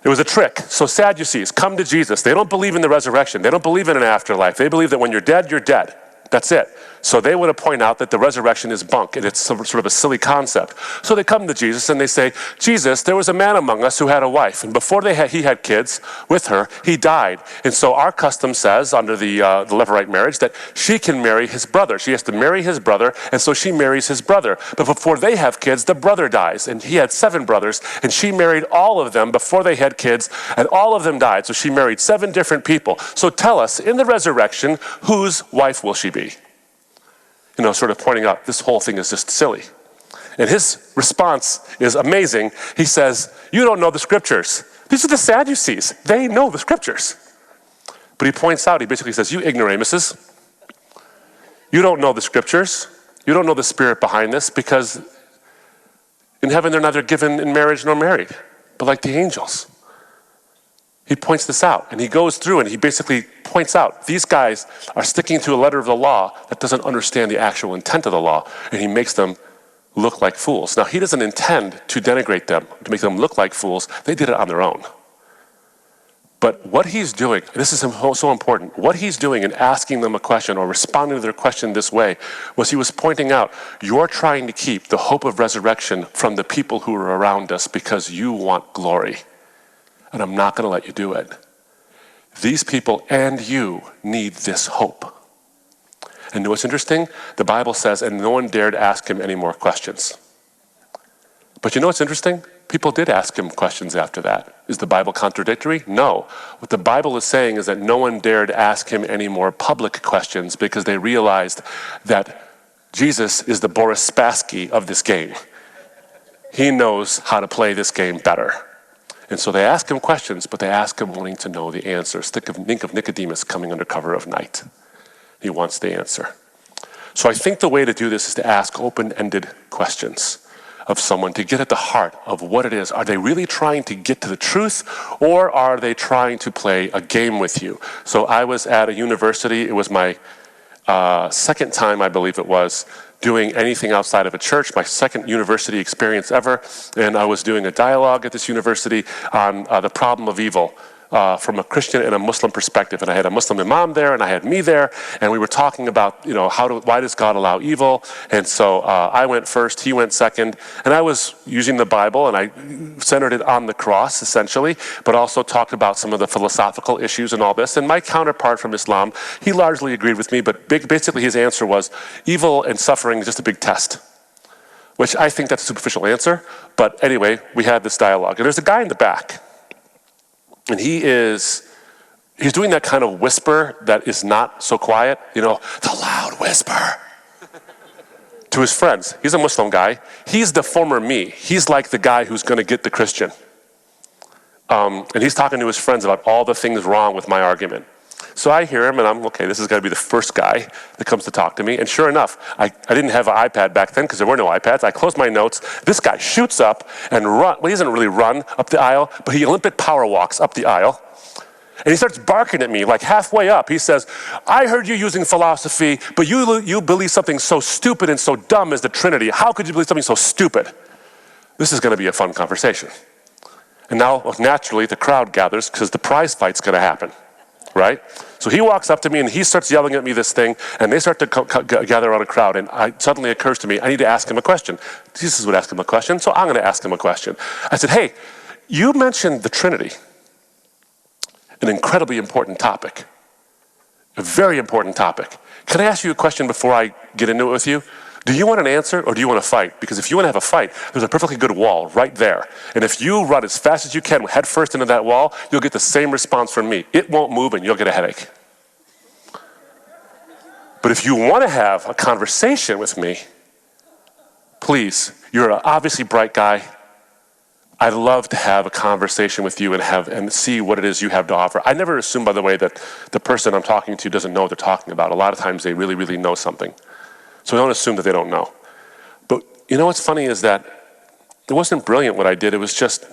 It was a trick. So Sadducees come to Jesus. They don't believe in the resurrection. They don't believe in an afterlife. They believe that when you're dead, you're dead. That's it. So they want to point out that the resurrection is bunk, and it's sort of a silly concept. So they come to Jesus and they say, Jesus, there was a man among us who had a wife, and before he had kids with her, he died. And so our custom says, under the Levirate marriage, that she can marry his brother. She has to marry his brother, and so she marries his brother. But before they have kids, the brother dies, and he had 7 brothers, and she married all of them before they had kids, and all of them died. So she married 7 different people. So tell us, in the resurrection, whose wife will she be? Sort of pointing out this whole thing is just silly. And his response is amazing. He says, you don't know the scriptures. These are the Sadducees. They know the scriptures. But he points out, he basically says, you ignoramuses, you don't know the scriptures. You don't know the spirit behind this, because in heaven they're neither given in marriage nor married, but like the angels. He points this out, and he goes through and he basically points out these guys are sticking to a letter of the law that doesn't understand the actual intent of the law, and he makes them look like fools. Now, he doesn't intend to denigrate them, to make them look like fools. They did it on their own. But what he's doing, this is so important, what he's doing in asking them a question or responding to their question this way was he was pointing out, you're trying to keep the hope of resurrection from the people who are around us because you want glory. And I'm not going to let you do it. These people and you need this hope. And you know what's interesting? The Bible says, and no one dared ask him any more questions. But you know what's interesting? People did ask him questions after that. Is the Bible contradictory? No. What the Bible is saying is that no one dared ask him any more public questions because they realized that Jesus is the Boris Spassky of this game. He knows how to play this game better. And so they ask him questions, but they ask him wanting to know the answers. Think of Nicodemus coming under cover of night. He wants the answer. So I think the way to do this is to ask open-ended questions of someone to get at the heart of what it is. Are they really trying to get to the truth, or are they trying to play a game with you? So I was at a university. It was my second time, I believe it was, doing anything outside of a church, my second university experience ever, and I was doing a dialogue at this university on the problem of evil from a Christian and a Muslim perspective. And I had a Muslim imam there, and I had me there, and we were talking about, why does God allow evil? And so I went first, he went second, and I was using the Bible, and I centered it on the cross, essentially, but also talked about some of the philosophical issues and all this. And my counterpart from Islam, he largely agreed with me, but basically his answer was, evil and suffering is just a big test. Which I think that's a superficial answer, but anyway, we had this dialogue. And there's a guy in the back, and he's doing that kind of whisper that is not so quiet, the loud whisper to his friends. He's a Muslim guy. He's the former me. He's like the guy who's going to get the Christian. And he's talking to his friends about all the things wrong with my argument. So I hear him, and I'm, okay, this is going to be the first guy that comes to talk to me. And sure enough, I didn't have an iPad back then because there were no iPads. I closed my notes. This guy shoots up and run. Well, he doesn't really run up the aisle, but he Olympic power walks up the aisle. And he starts barking at me, like halfway up. He says, I heard you using philosophy, but you believe something so stupid and so dumb as the Trinity. How could you believe something so stupid? This is going to be a fun conversation. And now, naturally, the crowd gathers because the prize fight's going to happen. Right? So he walks up to me and he starts yelling at me this thing, and they start to gather around a crowd, and suddenly occurs to me, I need to ask him a question. Jesus would ask him a question, so I'm going to ask him a question. I said, hey, you mentioned the Trinity, an incredibly important topic, a very important topic. Can I ask you a question before I get into it with you? Do you want an answer or do you want to fight? Because if you want to have a fight, there's a perfectly good wall right there. And if you run as fast as you can head first into that wall, you'll get the same response from me. It won't move and you'll get a headache. But if you want to have a conversation with me, please, you're an obviously bright guy. I'd love to have a conversation with you and see what it is you have to offer. I never assume, by the way, that the person I'm talking to doesn't know what they're talking about. A lot of times they really, really know something. So don't assume that they don't know. But what's funny is that it wasn't brilliant what I did. It was just,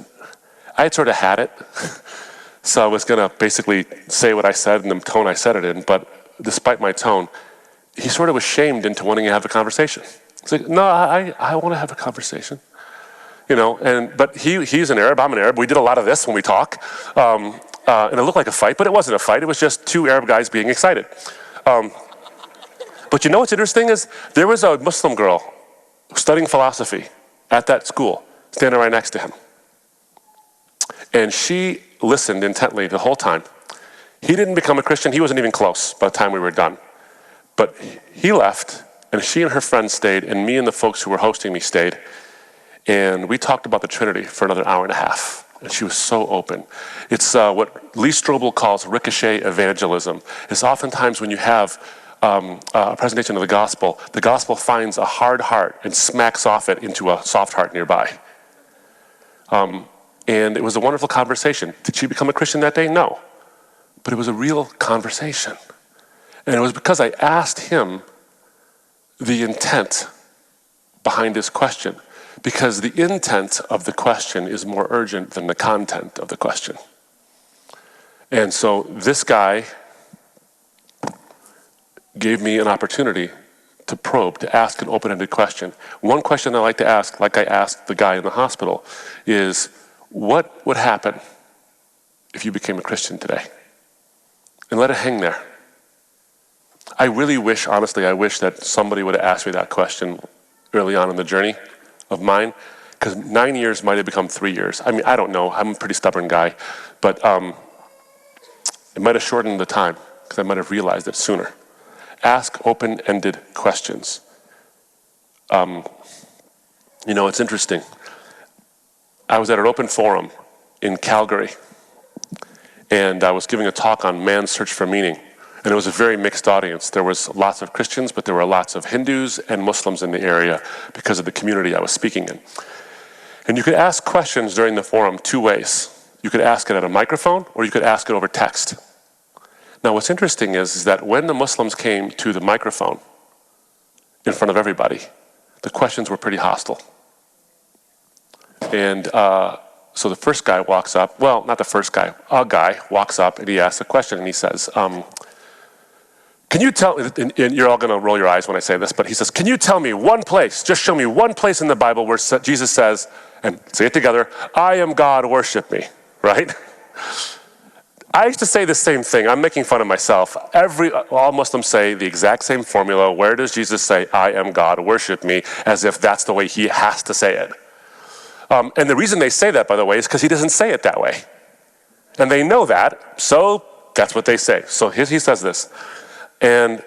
I had sort of had it. So I was going to basically say what I said in the tone I said it in. But despite my tone, he sort of was shamed into wanting to have a conversation. He's like, no, I want to have a conversation. But he's an Arab, I'm an Arab. We did a lot of this when we talk. And it looked like a fight, but it wasn't a fight. It was just two Arab guys being excited. But what's interesting is there was a Muslim girl studying philosophy at that school, standing right next to him. And she listened intently the whole time. He didn't become a Christian. He wasn't even close by the time we were done. But he left, and she and her friends stayed, and me and the folks who were hosting me stayed. And we talked about the Trinity for another hour and a half. And she was so open. It's what Lee Strobel calls ricochet evangelism. It's oftentimes when you have a presentation of the gospel finds a hard heart and smacks off it into a soft heart nearby. And it was a wonderful conversation. Did she become a Christian that day? No. But it was a real conversation. And it was because I asked him the intent behind his question. Because the intent of the question is more urgent than the content of the question. And so this guy gave me an opportunity to probe, to ask an open-ended question. One question I like to ask, like I asked the guy in the hospital, is what would happen if you became a Christian today? And let it hang there. I really wish, honestly, that somebody would have asked me that question early on in the journey of mine, because 9 years might have become 3 years. I mean, I don't know. I'm a pretty stubborn guy, but it might have shortened the time because I might have realized it sooner. Ask open-ended questions. It's interesting. I was at an open forum in Calgary, and I was giving a talk on man's search for meaning. And it was a very mixed audience. There was lots of Christians, but there were lots of Hindus and Muslims in the area because of the community I was speaking in. And you could ask questions during the forum two ways. You could ask it at a microphone, or you could ask it over text. Now, what's interesting is that when the Muslims came to the microphone in front of everybody, the questions were pretty hostile. And so the first guy walks up, well, not the first guy, a guy walks up and he asks a question and he says, Can you tell, and you're all going to roll your eyes when I say this, but he says, can you tell me one place, just show me one place in the Bible where Jesus says, and say it together, I am God, worship me, right? I used to say the same thing. I'm making fun of myself. All Muslims say the exact same formula. Where does Jesus say, I am God, worship me, as if that's the way he has to say it? And the reason they say that, by the way, is because he doesn't say it that way. And they know that, so that's what they say. So he says this. And,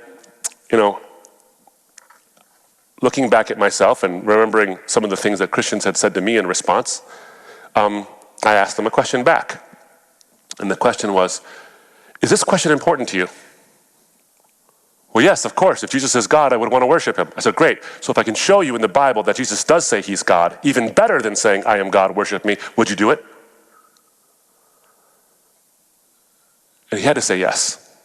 looking back at myself and remembering some of the things that Christians had said to me in response, I asked them a question back. And the question was, is this question important to you? Well, yes, of course. If Jesus is God, I would want to worship him. I said, great. So if I can show you in the Bible that Jesus does say he's God, even better than saying, I am God, worship me, would you do it? And he had to say yes.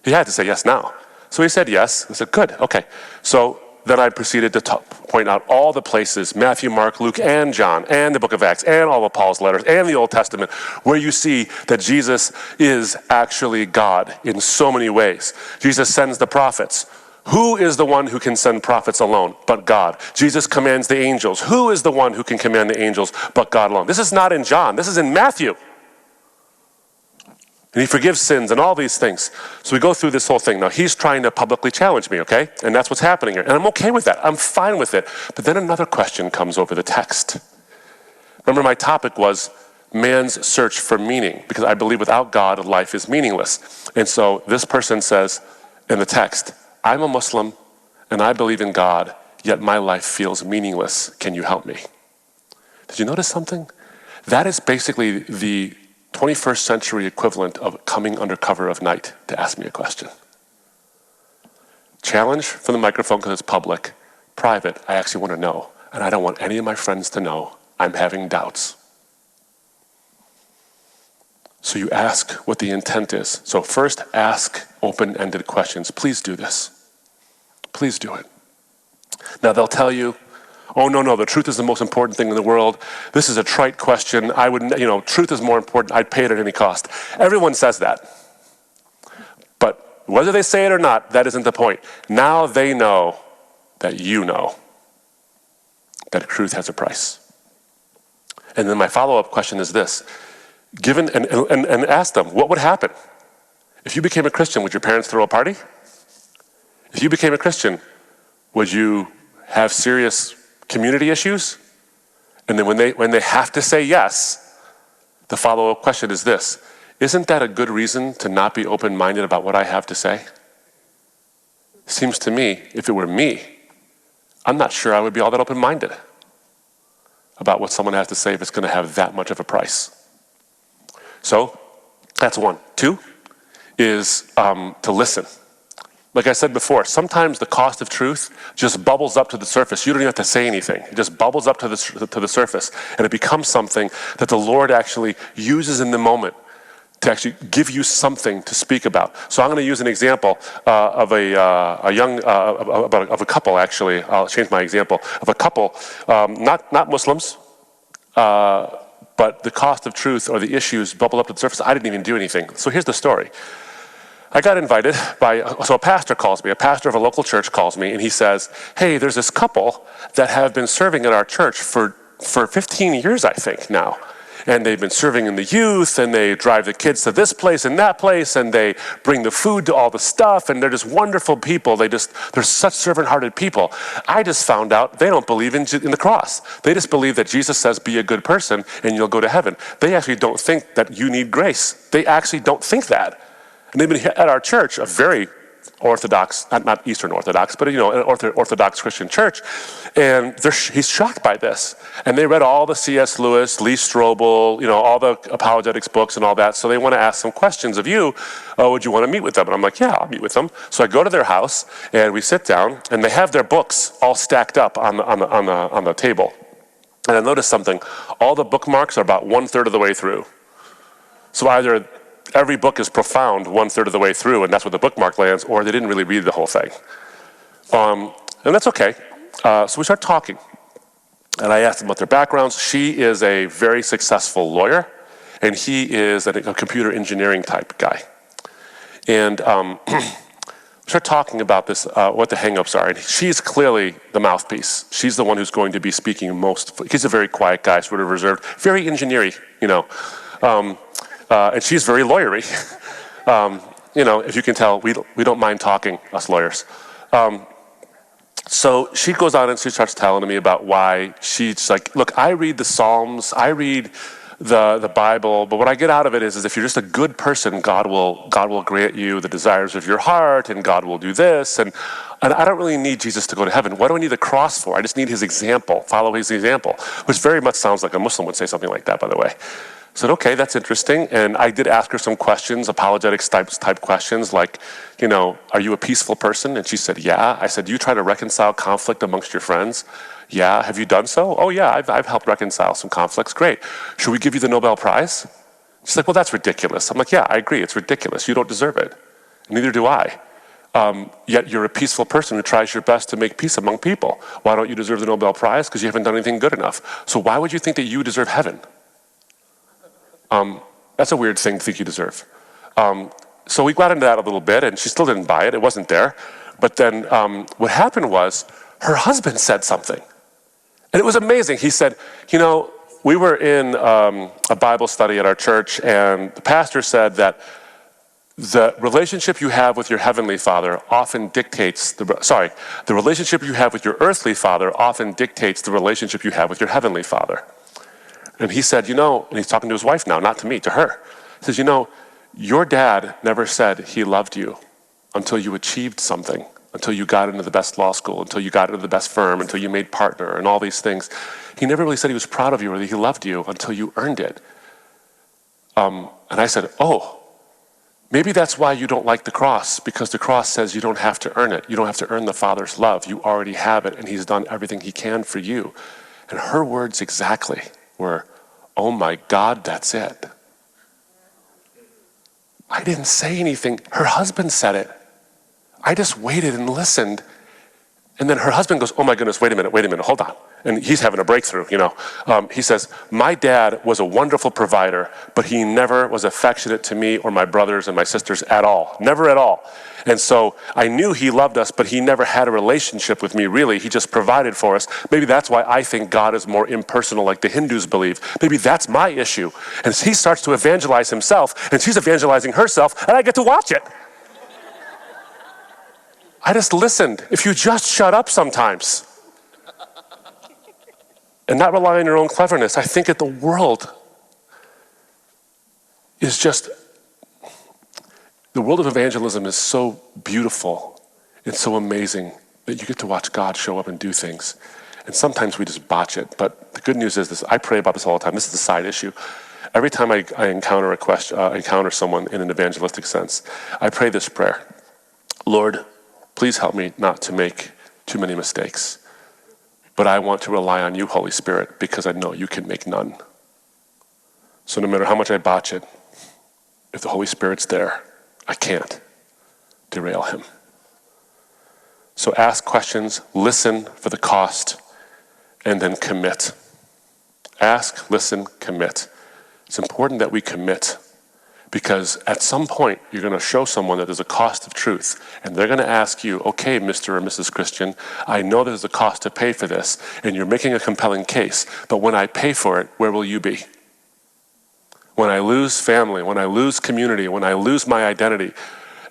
He had to say yes now. So he said yes. I said, good, okay. So then I proceeded to point out all the places, Matthew, Mark, Luke, and John, and the book of Acts, and all of Paul's letters, and the Old Testament, where you see that Jesus is actually God in so many ways. Jesus sends the prophets. Who is the one who can send prophets alone but God? Jesus commands the angels. Who is the one who can command the angels but God alone? This is not in John. This is in Matthew. And he forgives sins and all these things. So we go through this whole thing. Now, he's trying to publicly challenge me, okay? And that's what's happening here. And I'm okay with that. I'm fine with it. But then another question comes over the text. Remember, my topic was man's search for meaning, because I believe without God, life is meaningless. And so this person says in the text, I'm a Muslim and I believe in God, yet my life feels meaningless. Can you help me? Did you notice something? That is basically the 21st century equivalent of coming under cover of night to ask me a question. Challenge from the microphone because it's public. Private, I actually want to know. And I don't want any of my friends to know I'm having doubts. So you ask what the intent is. So first, ask open-ended questions. Please do this. Please do it. Now they'll tell you, oh, no, the truth is the most important thing in the world. This is a trite question. Truth is more important. I'd pay it at any cost. Everyone says that. But whether they say it or not, that isn't the point. Now they know that you know that truth has a price. And then my follow-up question is this. Given and ask them, what would happen? If you became a Christian, would your parents throw a party? If you became a Christian, would you have serious community issues? And then when they have to say yes, the follow-up question is this. Isn't that a good reason to not be open-minded about what I have to say? Seems to me, if it were me, I'm not sure I would be all that open-minded about what someone has to say if it's going to have that much of a price. So that's one. Two is to listen. Like I said before, sometimes the cost of truth just bubbles up to the surface. You don't even have to say anything. It just bubbles up to the surface, and it becomes something that the Lord actually uses in the moment to actually give you something to speak about. So I'm going to use an example of a couple. Actually, I'll change my example of a couple, not Muslims, but the cost of truth or the issues bubble up to the surface. I didn't even do anything. So here's the story. I got invited so a pastor calls me, a pastor of a local church calls me, and he says, hey, there's this couple that have been serving at our church for 15 years, I think, now. And they've been serving in the youth, and they drive the kids to this place and that place, and they bring the food to all the stuff, and they're just wonderful people. They're such servant-hearted people. I just found out they don't believe in the cross. They just believe that Jesus says, be a good person, and you'll go to heaven. They actually don't think that you need grace. They actually don't think that. And they've been at our church, a very Orthodox, not Eastern Orthodox, but an Orthodox Christian church. And he's shocked by this. And they read all the C.S. Lewis, Lee Strobel, all the apologetics books and all that. So they want to ask some questions of you. Oh, would you want to meet with them? And I'm like, yeah, I'll meet with them. So I go to their house and we sit down, and they have their books all stacked up on the table. And I noticed something. All the bookmarks are about 1/3 of the way through. So either every book is profound 1/3 of the way through, and that's where the bookmark lands, or they didn't really read the whole thing. And that's okay. So we start talking. And I asked them about their backgrounds. She is a very successful lawyer, and he is a computer engineering type guy. And we start talking about this, what the hang-ups are. And she's clearly the mouthpiece. She's the one who's going to be speaking most. He's a very quiet guy, sort of reserved, very engineering, and she's very lawyery. If you can tell, we don't mind talking, us lawyers. So she goes on and she starts telling me about why she's like, look, I read the Psalms, I read the Bible, but what I get out of it is if you're just a good person, God will grant you the desires of your heart, and God will do this, and I don't really need Jesus to go to heaven. What do I need the cross for? I just need his example, follow his example, which very much sounds like a Muslim would say something like that, by the way. I said, okay, that's interesting. And I did ask her some questions, apologetics type questions, like, are you a peaceful person? And she said, yeah. I said, do you try to reconcile conflict amongst your friends? Yeah. Have you done so? Oh, yeah, I've helped reconcile some conflicts. Great. Should we give you the Nobel Prize? She's like, well, that's ridiculous. I'm like, yeah, I agree. It's ridiculous. You don't deserve it. Neither do I. Yet you're a peaceful person who tries your best to make peace among people. Why don't you deserve the Nobel Prize? Because you haven't done anything good enough. So why would you think that you deserve heaven? That's a weird thing to think you deserve. So we got into that a little bit, and she still didn't buy it. It wasn't there. But then what happened was her husband said something. And it was amazing. He said, we were in a Bible study at our church, and the pastor said that the relationship you have with your heavenly father often dictates the relationship you have with your earthly father often dictates the relationship you have with your heavenly father. And he said, and he's talking to his wife now, not to me, to her. He says, your dad never said he loved you until you achieved something, until you got into the best law school, until you got into the best firm, until you made partner and all these things. He never really said he was proud of you or that he loved you until you earned it. And I said, oh, maybe that's why you don't like the cross, because the cross says you don't have to earn it. You don't have to earn the Father's love. You already have it, and he's done everything he can for you. And her words exactly were, oh my God, that's it. I didn't say anything. Her husband said it. I just waited and listened. And then her husband goes, oh my goodness, wait a minute, hold on. And he's having a breakthrough, He says, my dad was a wonderful provider, but he never was affectionate to me or my brothers and my sisters at all. Never at all. And so I knew he loved us, but he never had a relationship with me, really. He just provided for us. Maybe that's why I think God is more impersonal, like the Hindus believe. Maybe that's my issue. And he starts to evangelize himself, and she's evangelizing herself, and I get to watch it. I just listened. If you just shut up sometimes and not rely on your own cleverness, I think that the world is just, the world of evangelism is so beautiful. It's so amazing that you get to watch God show up and do things. And sometimes we just botch it. But the good news is this, I pray about this all the time. This is a side issue. Every time I encounter encounter someone in an evangelistic sense, I pray this prayer. Lord, please help me not to make too many mistakes. But I want to rely on you, Holy Spirit, because I know you can make none. So no matter how much I botch it, if the Holy Spirit's there, I can't derail him. So ask questions, listen for the cost, and then commit. Ask, listen, commit. It's important that we commit, because at some point you're going to show someone that there's a cost of truth, and they're going to ask you, okay, Mr. or Mrs. Christian, I know there's a cost to pay for this, and you're making a compelling case, but when I pay for it, where will you be? When I lose family, when I lose community, when I lose my identity,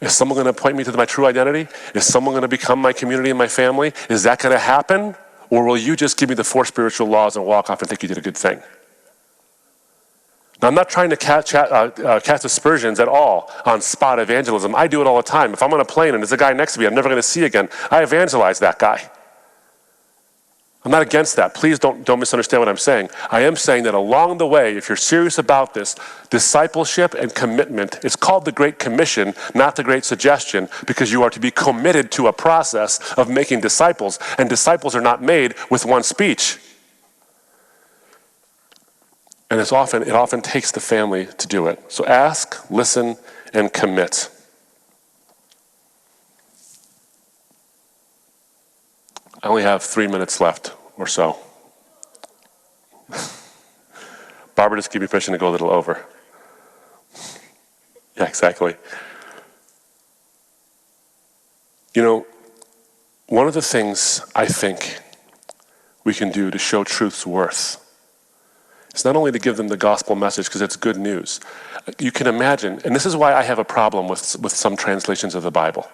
is someone going to point me to my true identity? Is someone going to become my community and my family? Is that going to happen? Or will you just give me the 4 spiritual laws and walk off and think you did a good thing? Now, I'm not trying to cast aspersions at all on spot evangelism. I do it all the time. If I'm on a plane and there's a guy next to me I'm never going to see again, I evangelize that guy. I'm not against that. Please don't misunderstand what I'm saying. I am saying that along the way, if you're serious about this, discipleship and commitment, it's called the Great Commission, not the Great Suggestion, because you are to be committed to a process of making disciples, and disciples are not made with one speech. And it often takes the family to do it. So ask, listen, and commit. I only have 3 minutes left or so. Barbara just gave me permission to go a little over. Yeah, exactly. You know, one of the things I think we can do to show truth's worth is not only to give them the gospel message, because it's good news. You can imagine, and this is why I have a problem with some translations of the Bible,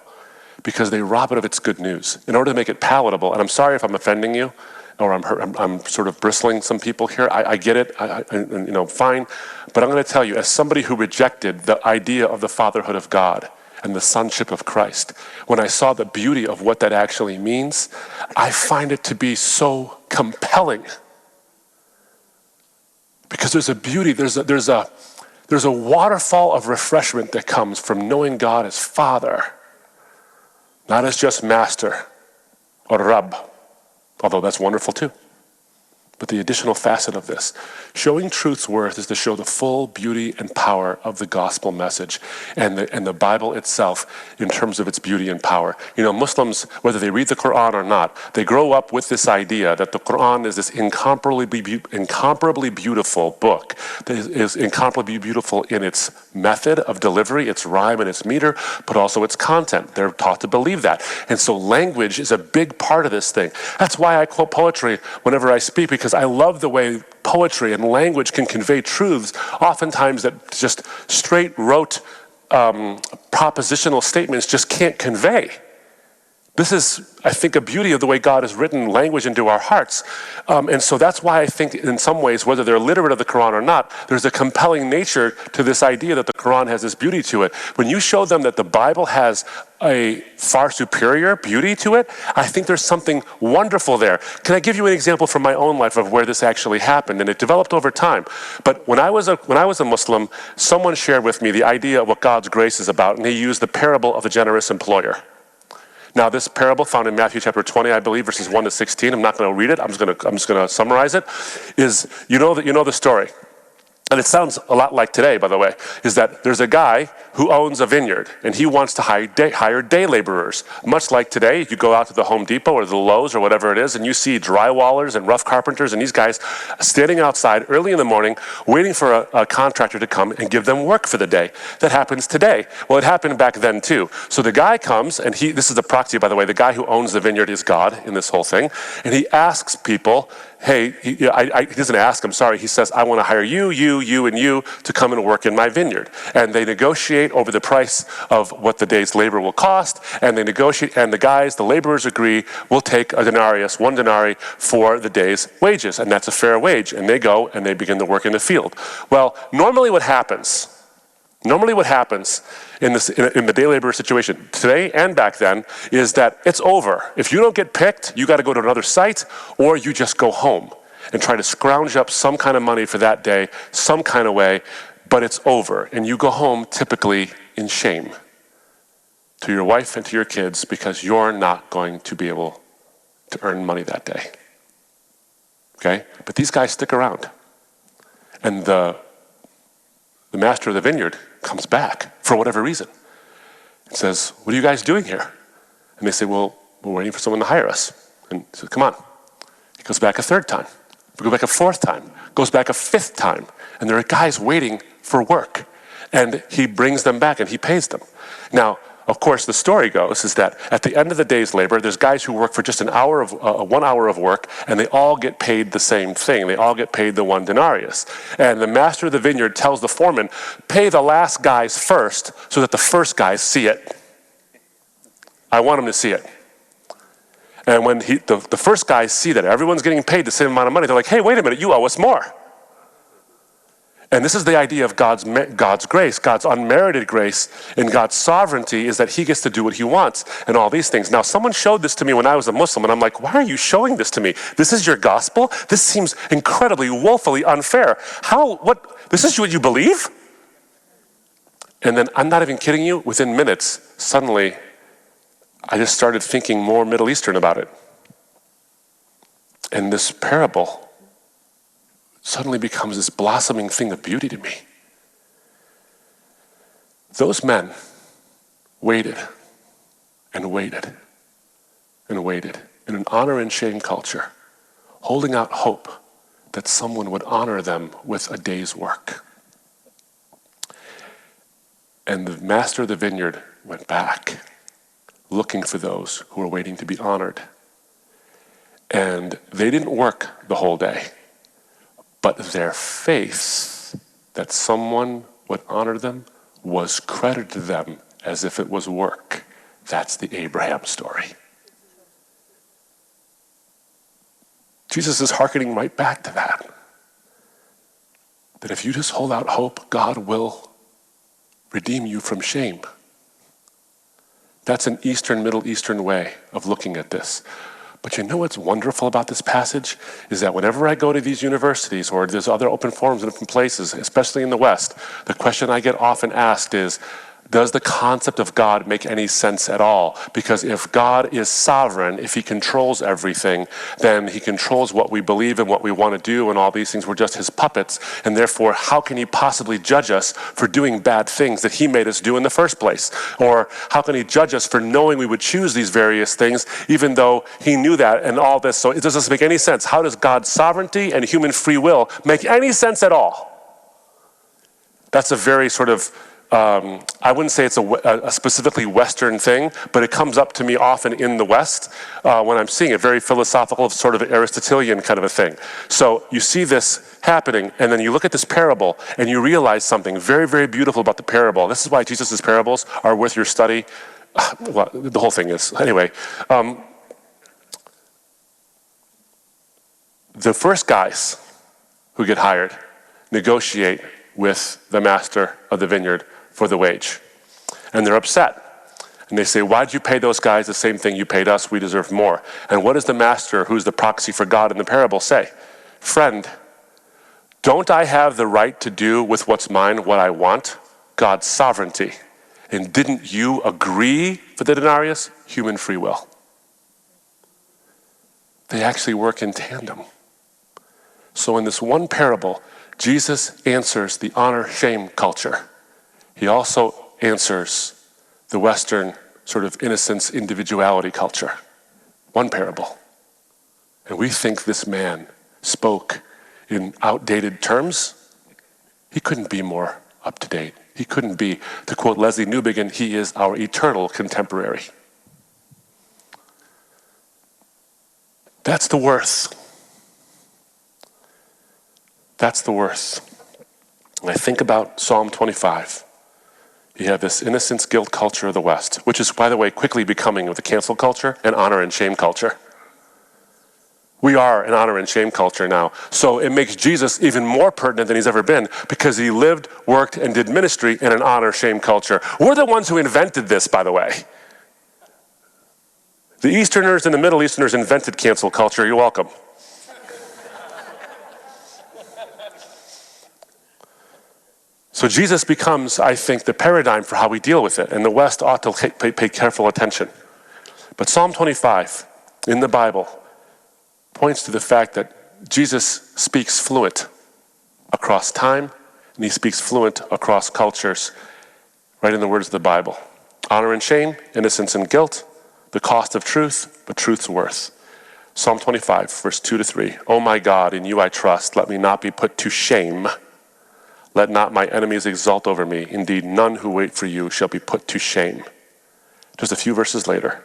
because they rob it of its good news in order to make it palatable. And I'm sorry if I'm offending you, or I'm sort of bristling some people here. I get it, fine. But I'm going to tell you, as somebody who rejected the idea of the fatherhood of God and the sonship of Christ, when I saw the beauty of what that actually means, I find it to be so compelling. Because there's a beauty, there's a waterfall of refreshment that comes from knowing God as Father, not as just Master or Rab, although that's wonderful too. But the additional facet of this, showing truth's worth, is to show the full beauty and power of the gospel message and the Bible itself in terms of its beauty and power. You know, Muslims, whether they read the Quran or not, they grow up with this idea that the Quran is this incomparably beautiful book that is incomparably beautiful in its method of delivery, its rhyme and its meter, but also its content. They're taught to believe that. And so language is a big part of this thing. That's why I quote poetry whenever I speak, because I love the way poetry and language can convey truths, oftentimes that just straight rote propositional statements just can't convey. This is, I think, a beauty of the way God has written language into our hearts. And so that's why I think in some ways, whether they're literate of the Quran or not, there's a compelling nature to this idea that the Quran has this beauty to it. When you show them that the Bible has a far superior beauty to it, I think there's something wonderful there. Can I give you an example from my own life of where this actually happened? And it developed over time. But when I was a Muslim, someone shared with me the idea of what God's grace is about, and he used the parable of the generous employer. Now, this parable found in Matthew chapter 20, I believe, verses 1 to 16. I'm not going to read it. I'm just going to summarize it. Is you know the story. And it sounds a lot like today, by the way, is that there's a guy who owns a vineyard, and he wants to hire day laborers. Much like today, you go out to the Home Depot or the Lowe's or whatever it is, and you see drywallers and rough carpenters and these guys standing outside early in the morning waiting for a contractor to come and give them work for the day. That happens today. Well, it happened back then too. So the guy comes, and this is a proxy, by the way. The guy who owns the vineyard is God in this whole thing. And he asks people, hey, he doesn't ask, I'm sorry. He says, I want to hire you, and you to come and work in my vineyard. And they negotiate over the price of what the day's labor will cost. And they negotiate, and the laborers agree, we'll take a denarius, 1 denarii for the day's wages. And that's a fair wage. And they go and they begin to work in the field. Well, normally what happens in the day laborer situation today and back then is that it's over. If you don't get picked, you got to go to another site, or you just go home and try to scrounge up some kind of money for that day, some kind of way, but it's over. And you go home typically in shame to your wife and to your kids because you're not going to be able to earn money that day. Okay? But these guys stick around. And the master of the vineyard comes back for whatever reason and says, what are you guys doing here? And they say, well, we're waiting for someone to hire us. And he says, come on. He goes back a third time. We go back a fourth time. Goes back a fifth time. And there are guys waiting for work. And he brings them back and he pays them. Now, of course, the story goes is that at the end of the day's labor, there's guys who work for just 1 hour of work, and they all get paid the same thing. They all get paid the 1 denarius. And the master of the vineyard tells the foreman, pay the last guys first so that the first guys see it. I want them to see it. And when the first guys see that everyone's getting paid the same amount of money, they're like, hey, wait a minute, you owe us more. And this is the idea of God's grace, God's unmerited grace, and God's sovereignty is that he gets to do what he wants and all these things. Now, someone showed this to me when I was a Muslim, and I'm like, why are you showing this to me? This is your gospel? This seems incredibly, woefully unfair. This is what you believe? And then, I'm not even kidding you, within minutes, suddenly, I just started thinking more Middle Eastern about it. And this parable suddenly becomes this blossoming thing of beauty to me. Those men waited and waited and waited in an honor and shame culture, holding out hope that someone would honor them with a day's work. And the master of the vineyard went back, looking for those who were waiting to be honored. And they didn't work the whole day, but their faith that someone would honor them was credited to them as if it was work. That's the Abraham story. Jesus is hearkening right back to that. That if you just hold out hope, God will redeem you from shame. That's an Middle Eastern way of looking at this. But you know what's wonderful about this passage is that whenever I go to these universities or there's other open forums in different places, especially in the West, the question I get often asked is, does the concept of God make any sense at all? Because if God is sovereign, if he controls everything, then he controls what we believe and what we want to do, and all these things. We're just his puppets. And therefore, how can he possibly judge us for doing bad things that he made us do in the first place? Or how can he judge us for knowing we would choose these various things, even though he knew that and all this? So it doesn't make any sense. How does God's sovereignty and human free will make any sense at all? That's a very sort of I wouldn't say it's a specifically Western thing, but it comes up to me often in the West when I'm seeing it, very philosophical, sort of Aristotelian kind of a thing. So you see this happening, and then you look at this parable, and you realize something very, very beautiful about the parable. This is why Jesus' parables are worth your study. Well, the whole thing is. Anyway, the first guys who get hired negotiate with the master of the vineyard for the wage. And they're upset. And they say, why'd you pay those guys the same thing you paid us? We deserve more. And what does the master, who's the proxy for God in the parable, say? Friend, don't I have the right to do with what's mine what I want? God's sovereignty. And didn't you agree for the denarius? Human free will. They actually work in tandem. So in this one parable, Jesus answers the honor-shame culture. He also answers the Western sort of innocence, individuality culture. One parable. And we think this man spoke in outdated terms. He couldn't be more up to date. He couldn't be, to quote Leslie Newbigin, he is our eternal contemporary. That's the worth. That's the worth. When I think about Psalm 25, you have this innocence, guilt culture of the West, which is, by the way, quickly becoming with the cancel culture and honor and shame culture. We are an honor and shame culture now. So it makes Jesus even more pertinent than he's ever been because he lived, worked, and did ministry in an honor-shame culture. We're the ones who invented this, by the way. The Easterners and the Middle Easterners invented cancel culture. You're welcome. So Jesus becomes, I think, the paradigm for how we deal with it, and the West ought to pay careful attention. But Psalm 25 in the Bible points to the fact that Jesus speaks fluent across time, and he speaks fluent across cultures, right in the words of the Bible. Honor and shame, innocence and guilt, the cost of truth, but truth's worth. Psalm 25, verse 2-3. Oh my God, in you I trust. Let me not be put to shame. Let not my enemies exult over me. Indeed, none who wait for you shall be put to shame. Just a few verses later,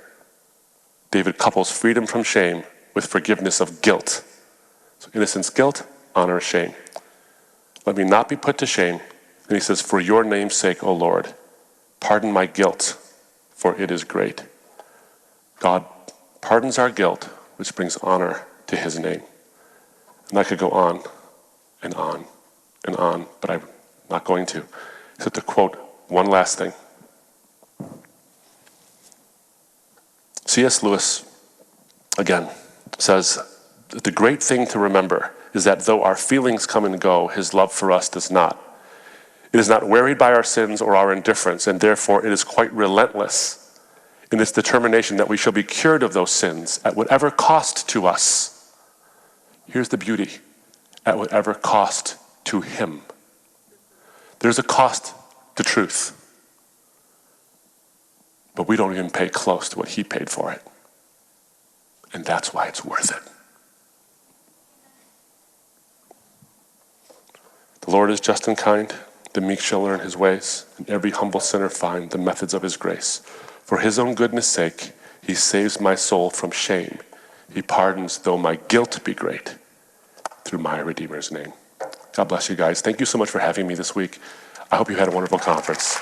David couples freedom from shame with forgiveness of guilt. So innocence, guilt, honor, shame. Let me not be put to shame. And he says, for your name's sake, O Lord, pardon my guilt, for it is great. God pardons our guilt, which brings honor to his name. And I could go on and on and on, but I'm not going to, except to quote one last thing. C.S. Lewis, again, says that the great thing to remember is that though our feelings come and go, his love for us does not. It is not wearied by our sins or our indifference, and therefore it is quite relentless in its determination that we shall be cured of those sins at whatever cost to us. Here's the beauty, at whatever cost to him. There's a cost to truth, but we don't even pay close to what he paid for it. And that's why it's worth it. The Lord is just and kind. The meek shall learn his ways, and every humble sinner find the methods of his grace. For his own goodness' sake, he saves my soul from shame. He pardons though my guilt be great, through my Redeemer's name. God bless you guys. Thank you so much for having me this week. I hope you had a wonderful conference.